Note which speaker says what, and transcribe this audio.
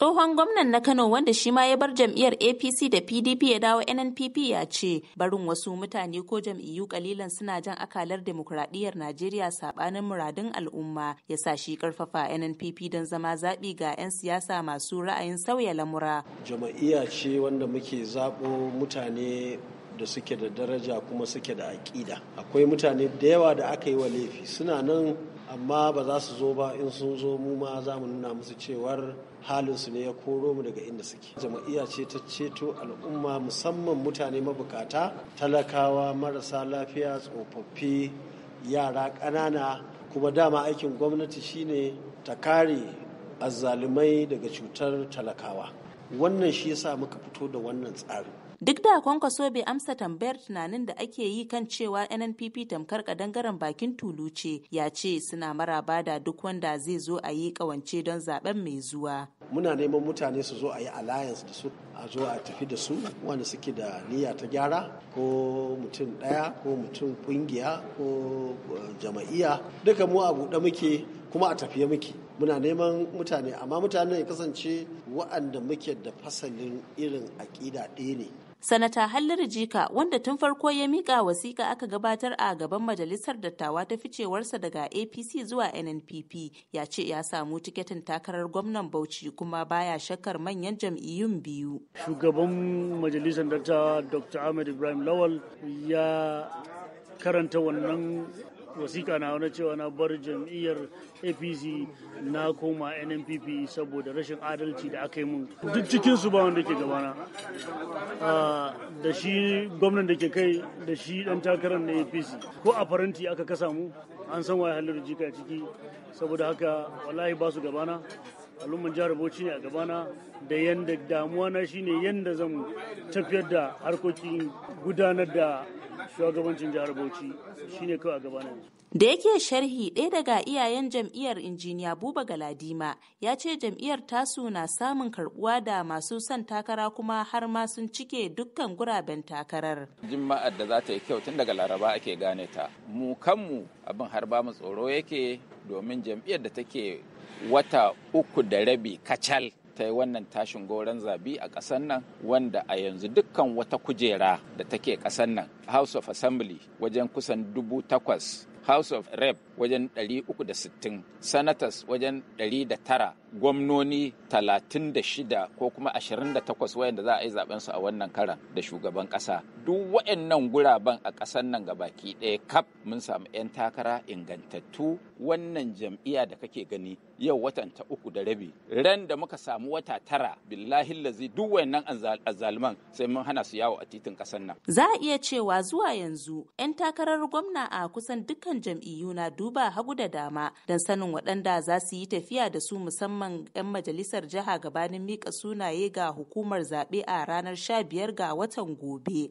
Speaker 1: Tsohon gwamnan na Kano wanda shi ma ya bar jam'iyyar APC da PDP ya dawo NNPP ya ce barin wasu mutane ko jam'iyyu kalilan suna jan akalar demokuraɗiyyar Najeriya saɓanin muradun al'umma ya sa shi karfafa NNPP don zama zaɓi ga 'yan siyasa masu ra'ayin sauya lamura.
Speaker 2: Jam'iyya ce wanda muke zaɓo mutane da suke da daraja kuma suke da aƙida. Akwai mutane da yawa da aka yi wa laifi suna nan amma ba za su zo ba, in sun zo mu ma za mu nuna musu cewar halinsu ne ya koro mu daga inda suke. Jam'iyya ce ta ceto al'umma, musamman mutane mabukata, talakawa, marasa lafiya, tsofaffi, yara ƙanana. Kuma dama aikin gwamnati shine ta kare azzalumai daga cutar talakawa. Wannan shi yasa muka fito da wannan tsarin.
Speaker 1: Duk da Kwankwaso bai amsa tambayar tunanin da ake yi kan cewa NNPP tamkar kadangaren bakin tulu ce, ya ce suna maraba da duk wanda zai zo a yi kawance don zaben mai zuwa.
Speaker 2: Muna neman mutane su zo a yi alliance da su, a zo a tafi da su wanda suke da niyya ta gyara, ko mutum ɗaya ko mutum kungiya ko jama'iyya, duka mu a buɗe muke kuma a tafiye muke. Muna neman mutane, amma mutane ya kasance wa'anda muke da fasalin irin aƙida ɗaya ne.
Speaker 1: Sanata Halliru Jika, wanda tun farko ya mika wasiƙa aka gabatar a gaban majalisar dattawa ta ficewarsa daga APC zuwa NNPP, ya ce ya samu tiketin takarar gwamnan Bauchi kuma baya shakkar manyan jam'iyyun biyu.
Speaker 3: Shugaban majalisar dattawa Dr. Ahmed Ibrahim Lawal ya karanta wannan wasiƙa na wani cewa na bar jam'iyyar APC na koma NNPP saboda rashin adalci da aka yi mun. Duk cikinsu ba wanda ke gabana, da shi gwamnan da ke kai da shi ɗan takarar na APC, ko a faranti aka kasa mu an san waye Halliru Jika ciki, saboda haka wallahi ba su gabana. Al'umman jihar Bauchi ne a gabana, da yanda damuwa na shine yanda zan tafiyar da harkokin gudanar da shugabancin jihar Bauchi shine kawai a gabana.
Speaker 1: Da yake sharhi, ɗaya daga iyayen jam'iyyar injiniya Buba Galadima ya ce jam'iyyar tasu na samun karbuwa da masu son takara kuma har ma sun cike dukkan guraben takarar.
Speaker 4: Juma'ar da za ta yi kyau tun daga Laraba ake gane ta. Mu kanmu abin har ba mu tsoro yake, domin jam'iyyar da take wata 3.5 kacal ta yi wannan tashin goron zabi a ƙasar nan, wanda a yanzu dukkan wata kujera da take ƙasar nan, House of Assembly wajen kusan 8,000, House of Rep wajen 360, Senators wajen 109, gwamnoni 36 ko kuma 28 wayanda za a yi zaben su a wannan karan da shugaban ƙasa. Duk waɗannan guraben a ƙasar nan gabaki ɗaya kaf mun samu 'yan takara ingantattu. Wannan jam'iyya da kake gani yau watan ta 3.5, ran da muka samu wata 9, billahi lazi duk wayannan azzaluman sai mun hana su yawo a titin ƙasar nan.
Speaker 1: Za a iya cewa zuwa yanzu 'yan takarar gwamna a kusan dukkan jam'iyyu na duba hagu da dama don sanin waɗanda za su yi tafiya da su, musamman 'yan majalisar jiha gabanin mika sunaye ga hukumar zaɓe a ranar 15 ga watan gobe.